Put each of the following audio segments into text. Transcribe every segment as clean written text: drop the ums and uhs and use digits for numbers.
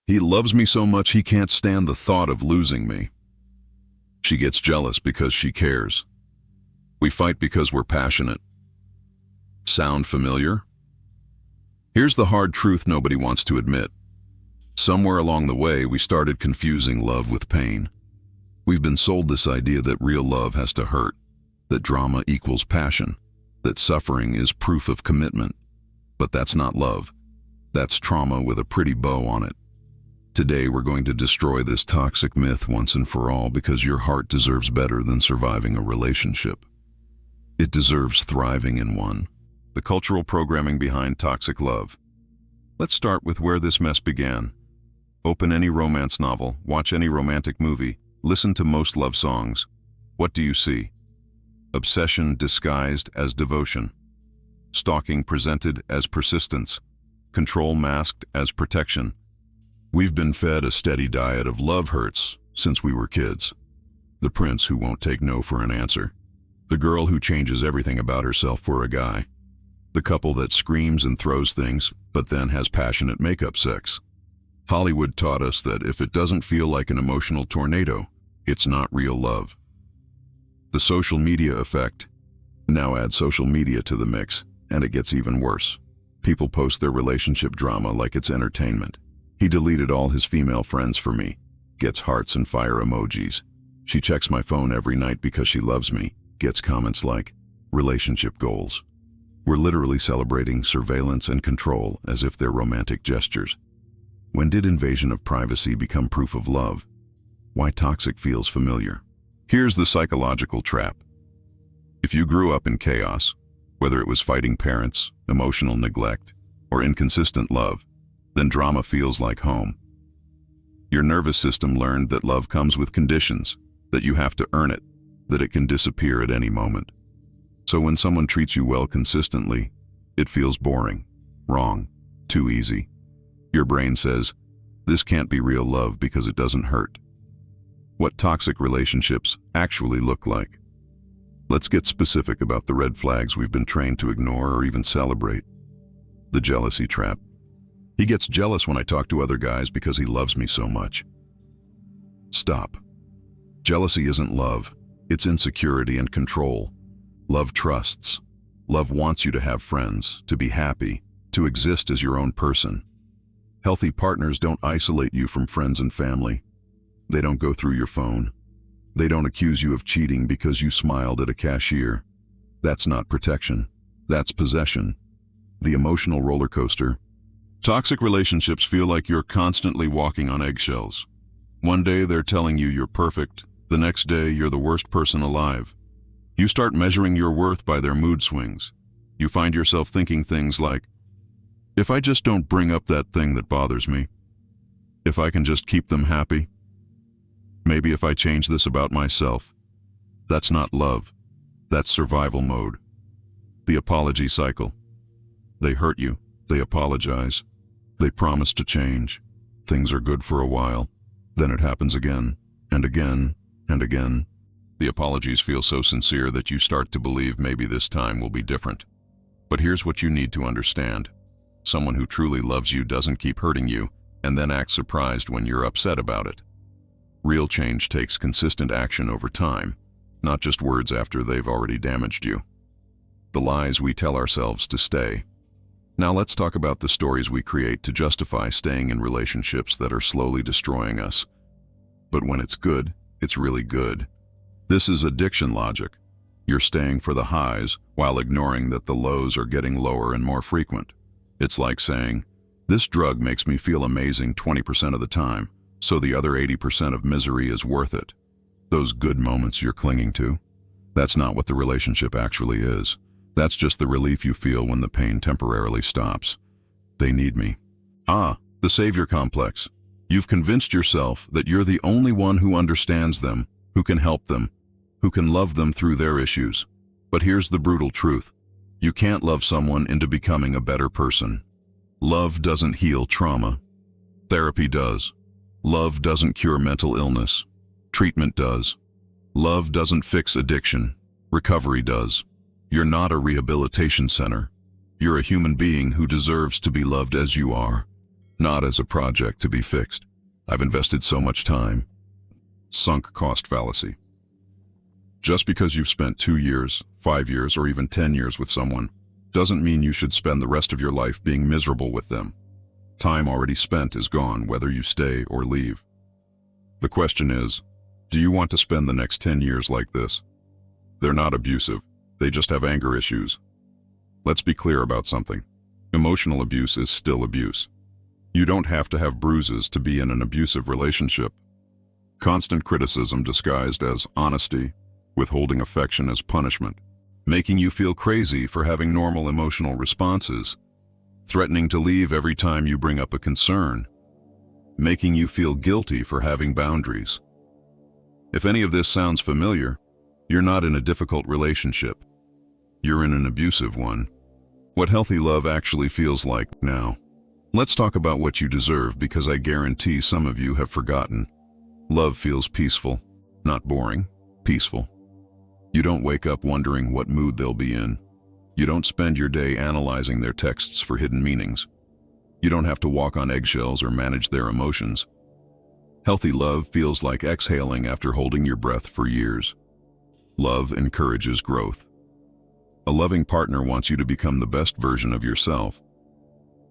He loves me so much he can't stand the thought of losing me. She gets jealous because she cares. We fight because we're passionate. Sound familiar? Here's the hard truth nobody wants to admit. Somewhere along the way, we started confusing love with pain. We've been sold this idea that real love has to hurt, that drama equals passion, that suffering is proof of commitment. But that's not love. That's trauma with a pretty bow on it. Today, we're going to destroy this toxic myth once and for all because your heart deserves better than surviving a relationship. It deserves thriving in one. The cultural programming behind toxic love. Let's start with where this mess began. Open any romance novel, watch any romantic movie, listen to most love songs. What do you see? Obsession disguised as devotion. Stalking presented as persistence. Control masked as protection. We've been fed a steady diet of love hurts since we were kids. The prince who won't take no for an answer. The girl who changes everything about herself for a guy. The couple that screams and throws things, but then has passionate makeup sex. Hollywood taught us that if it doesn't feel like an emotional tornado, it's not real love. The social media effect. Now add social media to the mix, and it gets even worse. People post their relationship drama like it's entertainment. He deleted all his female friends for me. Gets hearts and fire emojis. She checks my phone every night because she loves me. Gets comments like, relationship goals. We're literally celebrating surveillance and control as if they're romantic gestures. When did invasion of privacy become proof of love? Why toxic feels familiar. Here's the psychological trap. If you grew up in chaos, whether it was fighting parents, emotional neglect, or inconsistent love, then drama feels like home. Your nervous system learned that love comes with conditions, that you have to earn it, that it can disappear at any moment. So when someone treats you well consistently, it feels boring, wrong, too easy. Your brain says, this can't be real love because it doesn't hurt. What toxic relationships actually look like. Let's get specific about the red flags we've been trained to ignore or even celebrate. The jealousy trap. He gets jealous when I talk to other guys because he loves me so much. Stop. Jealousy isn't love. It's insecurity and control. Love trusts. Love wants you to have friends, to be happy, to exist as your own person. Healthy partners don't isolate you from friends and family. They don't go through your phone. They don't accuse you of cheating because you smiled at a cashier. That's not protection. That's possession. The emotional roller coaster. Toxic relationships feel like you're constantly walking on eggshells. One day they're telling you you're perfect. The next day you're the worst person alive. You start measuring your worth by their mood swings. You find yourself thinking things like, if I just don't bring up that thing that bothers me, if I can just keep them happy, maybe if I change this about myself. That's not love. That's survival mode. The apology cycle. They hurt you. They apologize. They promise to change. Things are good for a while. Then it happens again, and again, and again. The apologies feel so sincere that you start to believe maybe this time will be different. But here's what you need to understand. Someone who truly loves you doesn't keep hurting you and then act surprised when you're upset about it. Real change takes consistent action over time, not just words after they've already damaged you. The lies we tell ourselves to stay. Now let's talk about the stories we create to justify staying in relationships that are slowly destroying us. But when it's good, it's really good. This is addiction logic. You're staying for the highs while ignoring that the lows are getting lower and more frequent. It's like saying, this drug makes me feel amazing 20% of the time, so the other 80% of misery is worth it. Those good moments you're clinging to, that's not what the relationship actually is. That's just the relief you feel when the pain temporarily stops. They need me. The savior complex. You've convinced yourself that you're the only one who understands them, who can help them, who can love them through their issues. But here's the brutal truth. You can't love someone into becoming a better person. Love doesn't heal trauma. Therapy does. Love doesn't cure mental illness. Treatment does. Love doesn't fix addiction. Recovery does. You're not a rehabilitation center. You're a human being who deserves to be loved as you are. not as a project to be fixed. I've invested so much time. Sunk cost fallacy. Just because you've spent 2 years, 5 years, or even 10 years with someone doesn't mean you should spend the rest of your life being miserable with them. Time already spent is gone, whether you stay or leave. The question is, do you want to spend the next 10 years like this? They're not abusive. They just have anger issues. Let's be clear about something. Emotional abuse is still abuse. You don't have to have bruises to be in an abusive relationship. Constant criticism disguised as honesty, withholding affection as punishment, making you feel crazy for having normal emotional responses, threatening to leave every time you bring up a concern, making you feel guilty for having boundaries. If any of this sounds familiar, you're not in a difficult relationship. You're in an abusive one. What healthy love actually feels like now. Let's talk about what you deserve, because I guarantee some of you have forgotten. Love feels peaceful, not boring, peaceful. You don't wake up wondering what mood they'll be in. You don't spend your day analyzing their texts for hidden meanings. You don't have to walk on eggshells or manage their emotions. Healthy love feels like exhaling after holding your breath for years. Love encourages growth. A loving partner wants you to become the best version of yourself.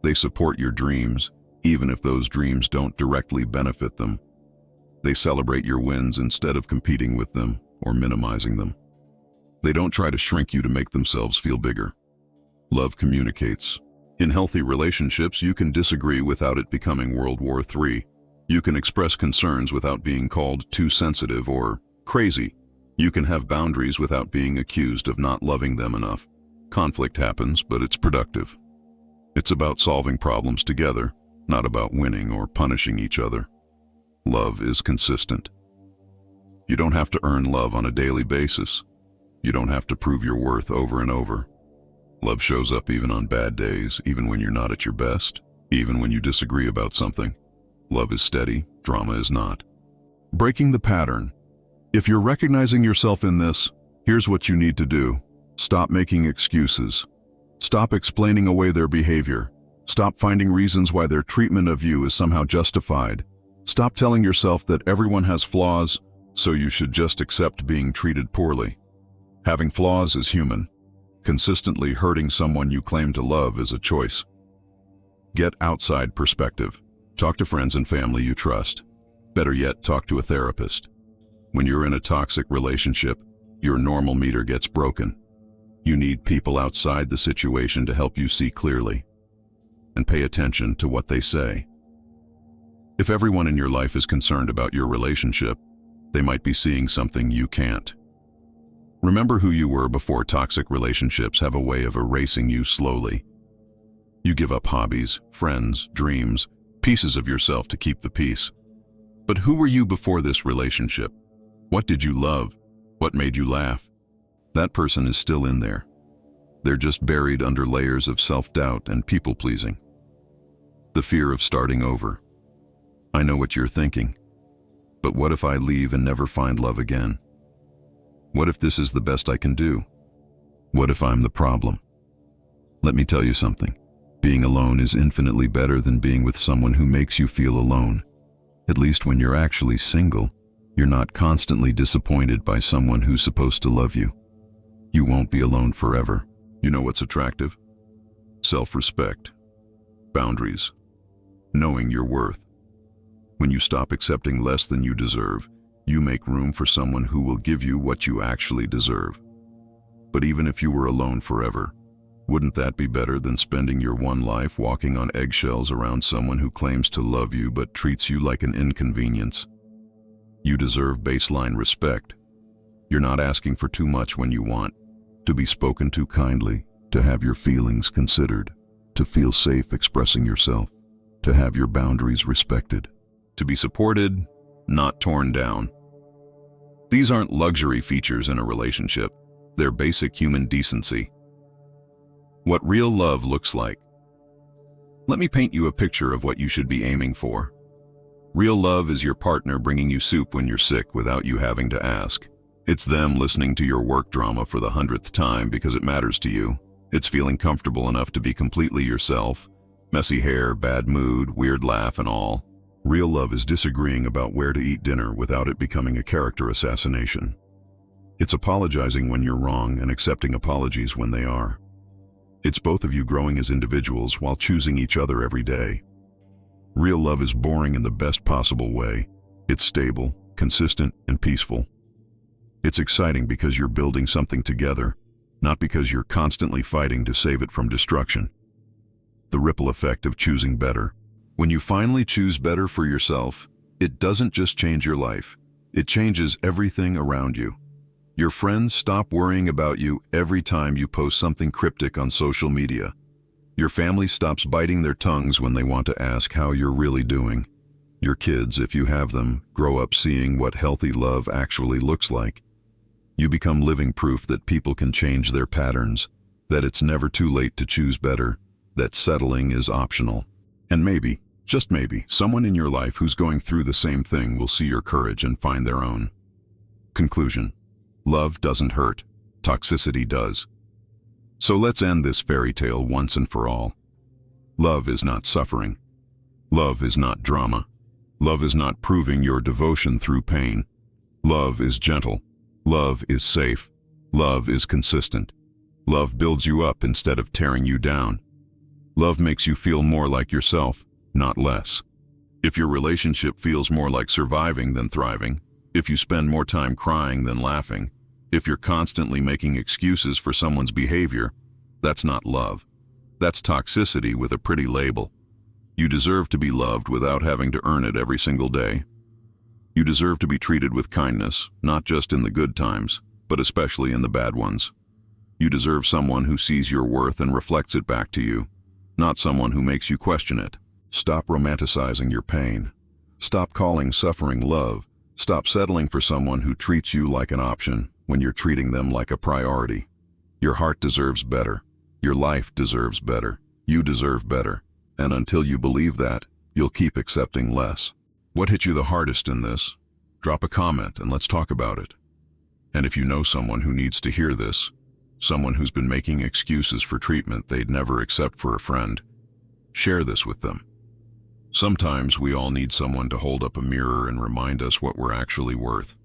They support your dreams, even if those dreams don't directly benefit them. They celebrate your wins instead of competing with them or minimizing them. They don't try to shrink you to make themselves feel bigger. Love communicates. In healthy relationships, you can disagree without it becoming World War III. You can express concerns without being called too sensitive or crazy. You can have boundaries without being accused of not loving them enough. Conflict happens, but it's productive. It's about solving problems together, not about winning or punishing each other. Love is consistent. You don't have to earn love on a daily basis. You don't have to prove your worth over and over. Love shows up even on bad days, even when you're not at your best, even when you disagree about something. Love is steady, drama is not. Breaking the pattern. If you're recognizing yourself in this, here's what you need to do. Stop making excuses. Stop explaining away their behavior. Stop finding reasons why their treatment of you is somehow justified. Stop telling yourself that everyone has flaws, so you should just accept being treated poorly. Having flaws is human. Consistently hurting someone you claim to love is a choice. Get outside perspective. Talk to friends and family you trust. Better yet, talk to a therapist. When you're in a toxic relationship, your normal meter gets broken. You need people outside the situation to help you see clearly and pay attention to what they say. If everyone in your life is concerned about your relationship, they might be seeing something you can't. Remember who you were before. Toxic relationships have a way of erasing you slowly. You give up hobbies, friends, dreams, pieces of yourself to keep the peace. But who were you before this relationship? What did you love? What made you laugh? That person is still in there. They're just buried under layers of self-doubt and people-pleasing. The fear of starting over. I know what you're thinking. But what if I leave and never find love again? What if this is the best I can do? What if I'm the problem? Let me tell you something. Being alone is infinitely better than being with someone who makes you feel alone. At least when you're actually single, you're not constantly disappointed by someone who's supposed to love you. You won't be alone forever. You know what's attractive? Self-respect, boundaries, knowing your worth. When you stop accepting less than you deserve, you make room for someone who will give you what you actually deserve. But even if you were alone forever, wouldn't that be better than spending your one life walking on eggshells around someone who claims to love you but treats you like an inconvenience? You deserve baseline respect. You're not asking for too much when you want to be spoken to kindly, to have your feelings considered, to feel safe expressing yourself, to have your boundaries respected, to be supported, not torn down. These aren't luxury features in a relationship. They're basic human decency. What real love looks like. Let me paint you a picture of what you should be aiming for. Real love is your partner bringing you soup when you're sick without you having to ask. It's them listening to your work drama for the 100th time because it matters to you. It's feeling comfortable enough to be completely yourself, Messy hair, bad mood, weird laugh, and all. Real love is disagreeing about where to eat dinner without it becoming a character assassination. It's apologizing when you're wrong and accepting apologies when they are. It's both of you growing as individuals while choosing each other every day. Real love is boring in the best possible way. It's stable, consistent, and peaceful. It's exciting because you're building something together, not because you're constantly fighting to save it from destruction. The ripple effect of choosing better. When you finally choose better for yourself, it doesn't just change your life, it changes everything around you. Your friends stop worrying about you every time you post something cryptic on social media. Your family stops biting their tongues when they want to ask how you're really doing. Your kids, if you have them, grow up seeing what healthy love actually looks like. You become living proof that people can change their patterns, that it's never too late to choose better, that settling is optional. And maybe, just maybe, someone in your life who's going through the same thing will see your courage and find their own. Conclusion. Love doesn't hurt. Toxicity does. So let's end this fairy tale once and for all. Love is not suffering. Love is not drama. Love is not proving your devotion through pain. Love is gentle. Love is safe. Love is consistent. Love builds you up instead of tearing you down. Love makes you feel more like yourself, not less. If your relationship feels more like surviving than thriving, if you spend more time crying than laughing, if you're constantly making excuses for someone's behavior, that's not love. That's toxicity with a pretty label. You deserve to be loved without having to earn it every single day. You deserve to be treated with kindness, not just in the good times, but especially in the bad ones. You deserve someone who sees your worth and reflects it back to you, not someone who makes you question it. Stop romanticizing your pain. Stop calling suffering love. Stop settling for someone who treats you like an option when you're treating them like a priority. Your heart deserves better. Your life deserves better. You deserve better. And until you believe that, you'll keep accepting less. What hit you the hardest in this? Drop a comment and let's talk about it. And if you know someone who needs to hear this, someone who's been making excuses for treatment they'd never accept for a friend, share this with them. Sometimes we all need someone to hold up a mirror and remind us what we're actually worth.